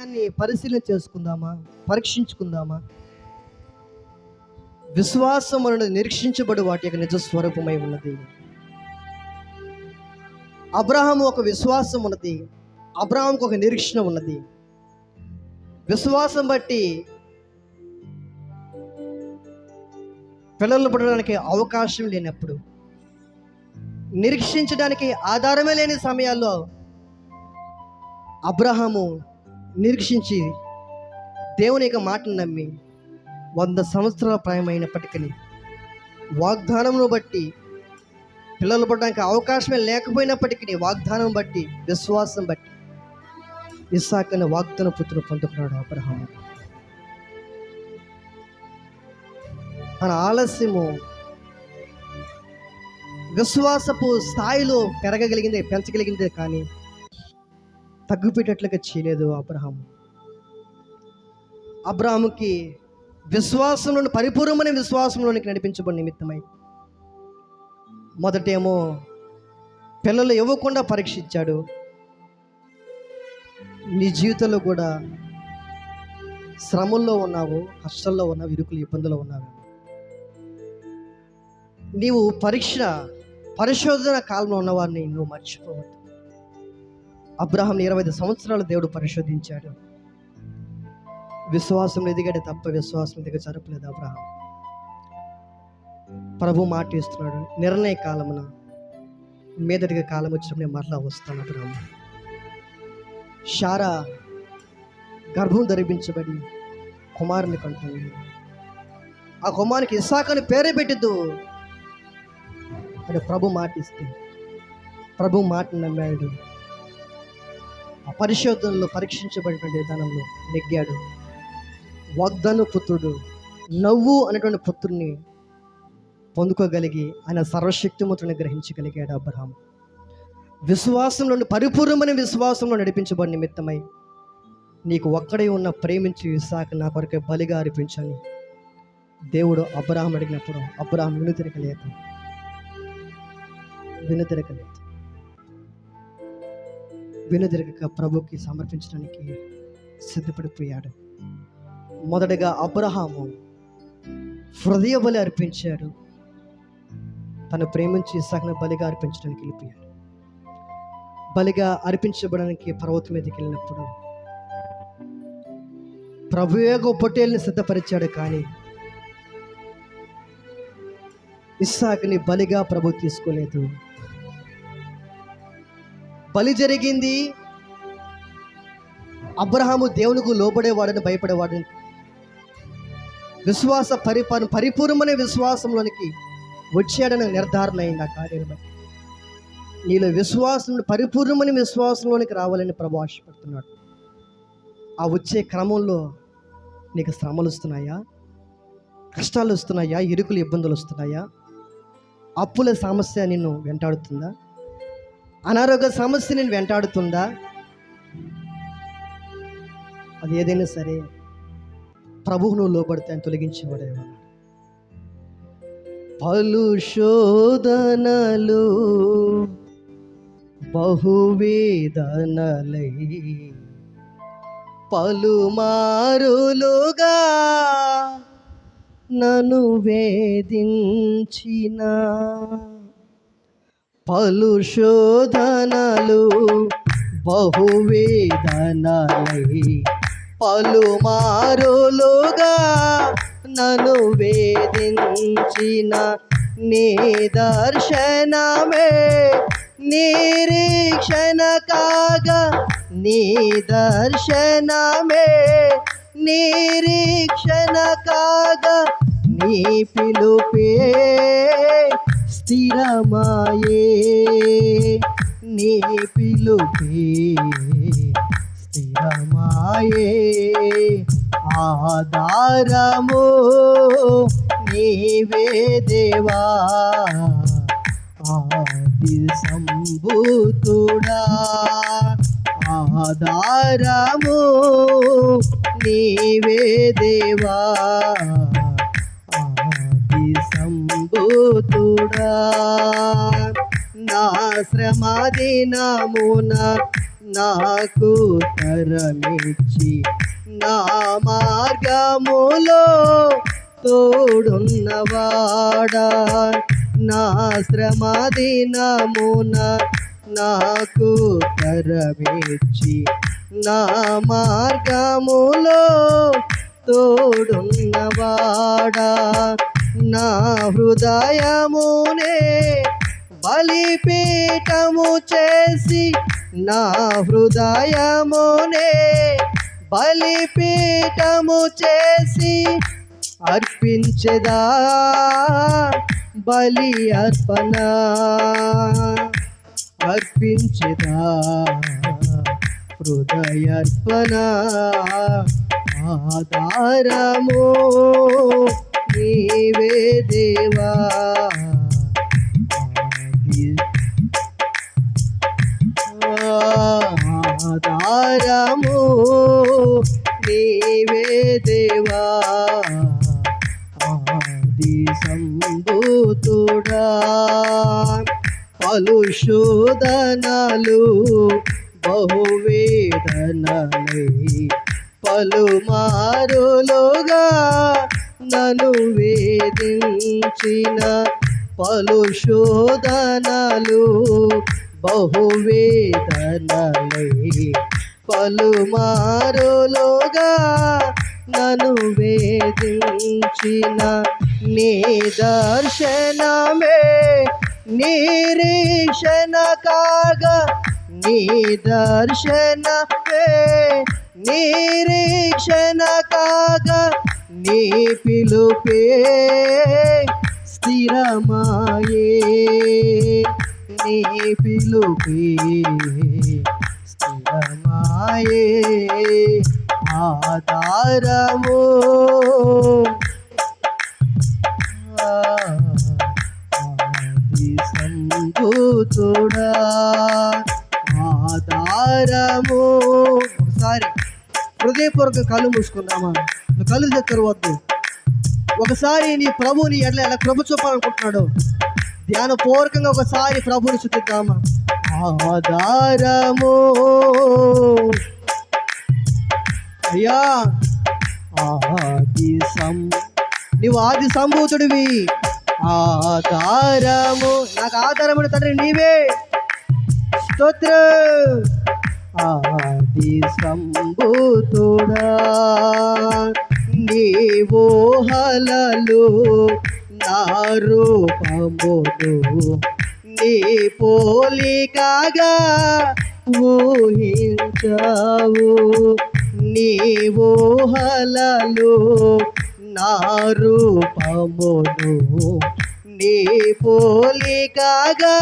దాన్ని పరిశీలన చేసుకుందామా, పరీక్షించుకుందామా? విశ్వాసం అనేది నిరీక్షించబడి వాటి యొక్క నిజ స్వరూపమై ఉన్నది. అబ్రహాము ఒక విశ్వాసం ఉన్నది, అబ్రహాముకు ఒక నిరీక్షణ ఉన్నది. విశ్వాసం బట్టి పిల్లలు పుట్టడానికి అవకాశం లేనప్పుడు, నిరీక్షించడానికి ఆధారమే లేని సమయాల్లో అబ్రహాము నిరీక్షించి దేవుని యొక్క మాటను నమ్మి 100 సంవత్సరాల ప్రాయమైనప్పటికీ వాగ్దానంను బట్టి పిల్లలు పుట్టడానికి అవకాశమే లేకపోయినప్పటికీ వాగ్దానం బట్టి, విశ్వాసం బట్టి ఇస్సాకు అనే వాగ్దాన పుత్రుడు పొందుకున్నాడు అబ్రహాము. తన ఆలస్యము విశ్వాసపు స్థాయిలో పెంచగలిగిందే కానీ తగ్గుపెట్టేట్లుగా చేయలేదు అబ్రహాము. అబ్రహాముకి విశ్వాసంలో పరిపూర్ణమైన విశ్వాసంలోనికి నడిపించబడిన నిమిత్తమై మొదటేమో పిల్లలు ఇవ్వకుండా పరీక్షించాడు. నీ జీవితంలో కూడా శ్రమల్లో ఉన్నావు, కష్టాల్లో ఉన్నావు, ఇరుకులు ఇబ్బందులు ఉన్నావు. నీవు పరిశోధన కాలంలో ఉన్నవారిని నువ్వు మర్చిపోవద్దు. అబ్రహాం 25 సంవత్సరాలు దేవుడు పరిశోధించాడు. విశ్వాసం ఎదిగాడే తప్ప విశ్వాసం ఎదిగ జరపలేదు అబ్రహాం. ప్రభు మాట ఇస్తున్నాడు, నిర్ణయ కాలమున మీదటిగా కాలం వచ్చినప్పుడు నేను మరలా వస్తాను. అబ్రహాం శారా గర్భం ధరించబడి కుమారుని కంటుంది. ఆ కుమారునికి ఇస్సాకు అని పేరే పెట్టిద్దు అని ప్రభు మాట ఇస్తే ప్రభు మాటను నమ్మాడు. ఆ పరిశోధనలో పరీక్షించబడినటువంటి విధానంలో నెగ్గాడు. వాగ్దాన పుత్రుడు, నవ్వు అనేటువంటి పుత్రుని పొందుకోగలిగి ఆయన సర్వశక్తిమంతుని గ్రహించగలిగాడు అబ్రహాం. విశ్వాసంలో పరిపూర్ణమైన విశ్వాసంలో నడిపించబడిన నిమిత్తమై నీకు ఒక్కడే ఉన్న ప్రేమించి ఇస్సాకు నా కొరకే బలిగా అర్పించని దేవుడు అబ్రహాం అడిగినప్పుడు అబ్రహాం వెనుతిరగలేదు. వెనుదిరగక ప్రభుకి సమర్పించడానికి సిద్ధపడిపోయాడు. మొదటగా అబ్రహాము హృదయ బలి అర్పించాడు. తను ప్రేమించి ఇస్సాకును బలిగా అర్పించడానికి వెళ్ళిపోయాడు. బలిగా అర్పించబడానికి పర్వతం మీదకి వెళ్ళినప్పుడు ప్రభువే పొట్టేల్ని సిద్ధపరిచాడు. కానీ ఇస్సాకుని బలిగా ప్రభు తీసుకోలేదు. బలి జరిగింది. అబ్రహాము దేవునికి లోబడేవాడని భయపడేవాడని విశ్వాస పరిపూర్ణమైన విశ్వాసంలోనికి వచ్చాడని నిర్ధారణ అయింది. ఆ కార్యాన్ని బట్టి నీలో విశ్వాసం పరిపూర్ణమైన విశ్వాసంలోనికి రావాలని ప్రభు ఆశపడుతున్నాడు. ఆ వచ్చే క్రమంలో నీకు శ్రమలు వస్తున్నాయా, కష్టాలు వస్తున్నాయా, ఇరుకులు ఇబ్బందులు వస్తున్నాయా, అప్పుల సమస్య నిన్ను వెంటాడుతుందా, అనారోగ్య సమస్య నేను వెంటాడుతుందా? అది ఏదైనా సరే ప్రభువు నువ్వు లోబడితే ఆయన తొలగించేవాడేమో. పలు శోధనలు బహువేదనలై పలుమారులుగా నన్ను వేధించిన పలు శోధనలు బహువేదనలై పలుమారులుగా నన్ను వేధించిన నీ దర్శనమే నిరీక్షణ కాగా, నీ దర్శనమే నిరీక్షణ కాగా, నీ పిలుపే స్థిరమాయే, నీ పిలుపే స్థిరమాయే. ఆధారము నీవే దేవా, ఆది సంభూతుడా. ఆధారము నీవే దేవా, ఆది సంభూతుడా. నా శ్రమ దినమున నాకు తరమిచ్చి నా మార్గములో తోడున్నవాడా, నా శ్రమ దినమున నాకు తరమిచ్చి నా మార్గములో తోడున్నవాడా, నా హృదయమునే బలిపీఠము చేసి, నా హృదయమునే బలిపీఠము చేసి అర్పించెదా బలి అర్పణ, అర్పించెదా హృదయార్పణ. ఆధారము నీవే దేవా, ఆధారము నీవే దేవా, ఆది సంభూతుడా. పలు శోధనలు బహువేదనలై పలుమారులుగా నన్ను వేధించిన, పలు శోధనలు బహువేదనలై పలుమారులుగా నన్ను వేధించిన, నీ దర్శనమే నిరీక్షణ కాగా, నీ దర్శనమే నిరీక్షణ కాగా, నీ పిలుపే స్థిరమాయే, నీ పిలుపే స్థిరమాయే. ఆధారము ఆది సంభూతుడా, ఆధారము. ఒకసారి హృదయపూర్వక కళ్ళు మూసుకుందామా? నువ్వు కళ్ళు తెరవద్దు. ఒకసారి నీ ప్రభువుని ఎలా కృప చూపాలనుకుంటున్నాడు ధ్యానపూర్వకంగా ఒకసారి ప్రభువుని స్తుతిద్దామా? ఆధారము అయ్యా, నీవు ఆది సంభూతుడివి. ఆధారము, నాకు ఆధారముడు తండ్రి నీవే. స్తోత్రం. ఆది సంభూతుడా, నీవు హలలు నా రూపమును నీ పోలికగా ఊహించావు, నీవు హలలు నా రూపమును నీ పోలికగా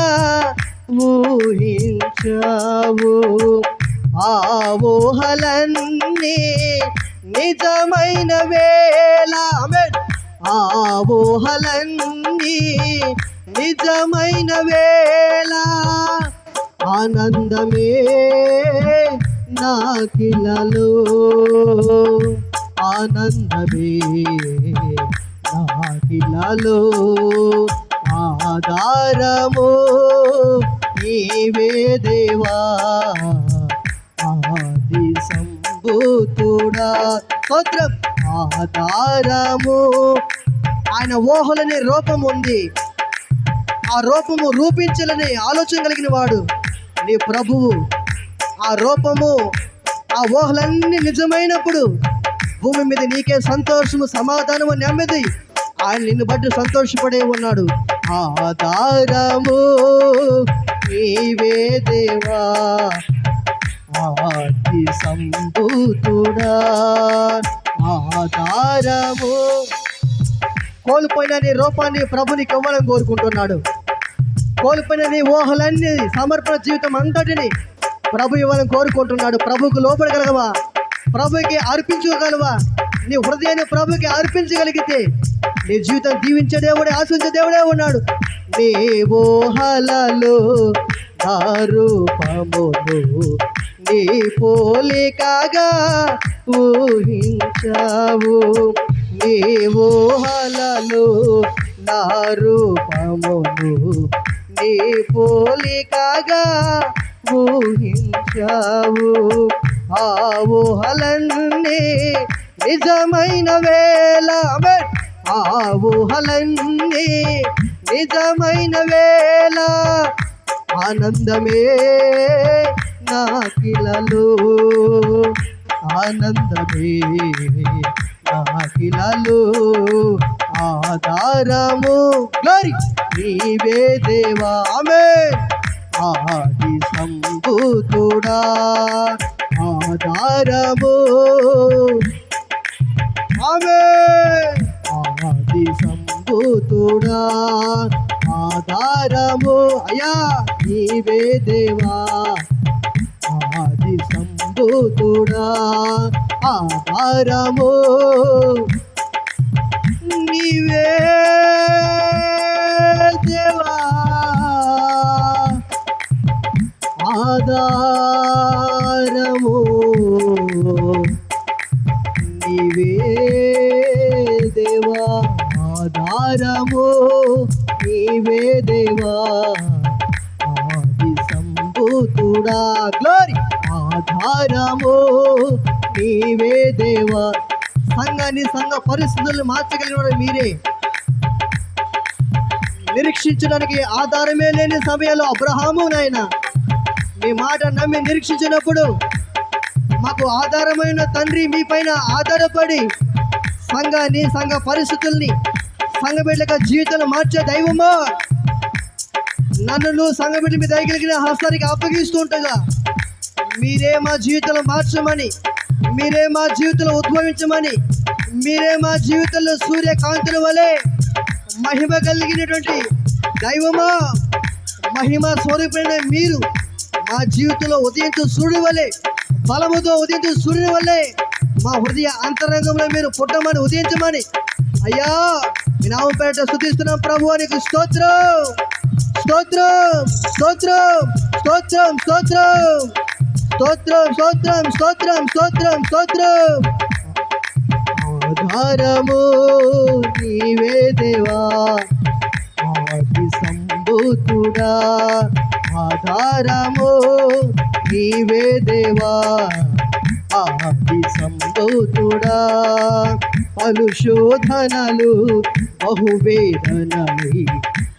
ఊహించావు. ఆ ఊహలన్నీ నిజమైన వేళ, ఆ ఊహలన్నీ నిజమైన వేళ, ఆనందమే నాకిలలో, ఆనందమే నాకిలలో. ఆధారము నీవే దేవా, ఆది సంభూతుడా. స్తోత్రం. ఆధారము, ఆయన ఊహలనే రూపం ఉంది, ఆ రూపము రూపించాలని ఆలోచన కలిగిన వాడు నీ ప్రభువు. ఆ రూపము ఆ ఊహలన్నీ నిజమైనప్పుడు భూమి మీద నీకే సంతోషము, సమాధానము, నెమ్మది. ఆయన నిన్ను బట్టి సంతోషపడే ఉన్నాడు. ఆధారము నీవే దేవా, ఆది సంభూతుడా. ఆధారము, కోల్పోయిన నీ రూపాన్ని ప్రభునికి ఇవ్వాలని కోరుకుంటున్నాడు. కోల్పోయిన నీ ఊహలన్నీ, సమర్పణ జీవితం అంతటిని ప్రభు ఇవ్వాలని కోరుకుంటున్నాడు. ప్రభుకు లోపడగలవా? ప్రభుకి అర్పించగలవా? నీ హృదయాన్ని ప్రభుకి అర్పించగలిగితే నీ జీవితం దీవించే దేవుడే, ఆశించే దేవుడే ఉన్నాడు. నీ ఊహలలో నా రూపమును నీ పోలికగా ఊహించావు, నీ ఊహలలో నా రూపమును నీ పోలికగా ఊహించావు. ఆ ఊహలన్నీ నిజమైన వేళ, ఆ ఊహలన్నీ నిజమైన వేళ ఆనందమే నాకిలలో, ఆనందమే నాకిలలో ఆధారము. గ్లోరీ నీవే దేవా. ఆమేన్. ఆది సంభూతుడా ఆధారము. ఆమేన్. ఆది సంభూతుడా ఆధారము. అయ్యా నీవే దేవా. ఆది సంభూతుడా ఆధారము. నీవే దేవా ఆధారము. నీవే దేవా ఆధారము. నీవే దేవా ఆది సంభూతుడా. గ్లోరీ ఆధారము. నీవే దేవా. సంఘాన్ని, సంఘ పరిస్థితులను మార్చగలిగిన మీరే. నిరీక్షించడానికి ఆధారమే లేని సమయంలో అబ్రహాము నాయన మీ మాట నమ్మి నిరీక్షించినప్పుడు మాకు ఆధారమైన తండ్రి మీ పైన ఆధారపడి సంఘాన్ని, సంఘ పరిస్థితుల్ని, సంఘ బిడ్డల జీవితాలు మార్చే దైవమా, నన్ను సంఘ బిడ్డ మీ దయగలిగిన హస్తానికి అప్పగిస్తూ ఉంటుందా. మీరే మా జీవితంలో మార్చమని, మీరే మా జీవితంలో ఉద్భవించమని, మీరే మా జీవితంలో సూర్యకాంతుల వలె మహిమ కలిగినటువంటి దైవమా, మహిమ స్వరూపమైన మీరు మా జీవితంలో ఉదయించు సూర్యుని వలె, బలముతో ఉదయించు సూర్యుని వలె మా హృదయ అంతరంగంలో మీరు పుట్టమని, ఉదయించమని అయ్యా మీ నామం పేరిట స్తుతిస్తున్నాం ప్రభు. నీకు స్తోత్రం, స్తోత్రం, స్తోత్రం, స్తోత్రం, స్తోత్రం, స్తోత్రం, స్తోత్రం, స్తోత్రం, స్తోత్రం, స్తోత్రం. ఆధారము నీవే దేవా ఆది సంభూతుడా ఆధారము. నీవే దేవా ఆది సంభూతుడా. పలు శోధనలు బహువేదనలై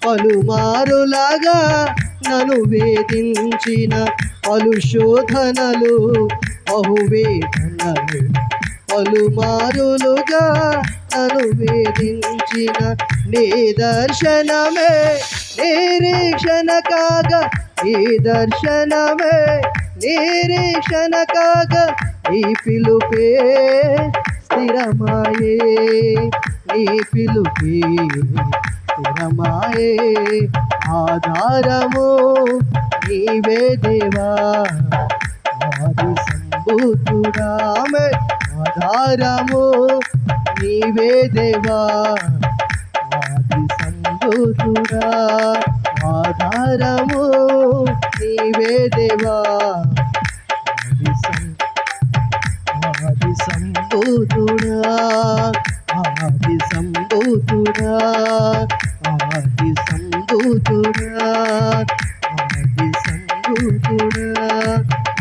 పలుమారులాగా నన్ను వేధించిన, పలు శోధనలు బహువేదనలై పలుమారులుగా నన్ను వేధించిన, నీ దర్శనమే నిరీక్షణ కాగా, ఈ దర్శనమే నిరీక్షణ కాగా, ఈ పిలుపే స్థిరమాయే, నీ పిలుపే స్థిరమాయే. ఆధారము నీవే దేవా ఆది సంభూతుడా. ఆధారము నీవే దేవా ఆది సంభూతుడా. ఆధారము నీవే దేవా ఆది సంభూతుడా. ఆది సంభూతుడా. ఆది సంభూతుడా. ఆది సంభూతుడా.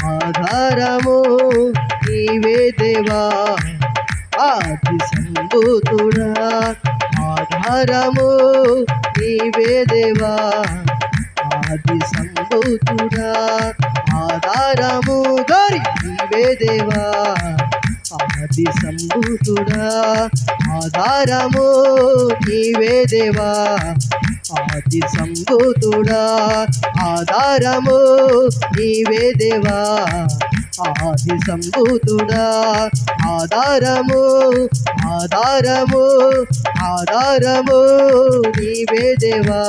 ఆధారము నీవే దేవా ఆది సంభూతుడా. ఆధారము నీవే దేవా ఆది సంభూతుడా. ఆధారము గౌరీ నీవే దేవా ఆది సంభూతుడా. ఆధారము నీవే దేవా ఆది సంభూతుడా. ఆధారము నీవే దేవా ఆది సంభూతుడా. ఆధారము, ఆధారము, ఆధారము నీవే దేవా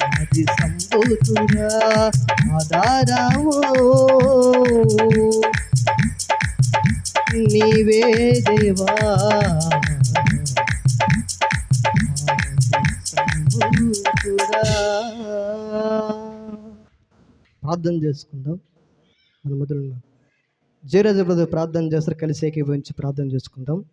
ఆది సంభూతుడా. ఆధారము నీవే దేవా ప్రార్థన చేసుకుందాం. మన మొదలు జయరాజు బ్రదర్ ప్రార్థన చేస్తారు, కలిసి ఏకీభవించి ప్రార్థన చేసుకుందాం.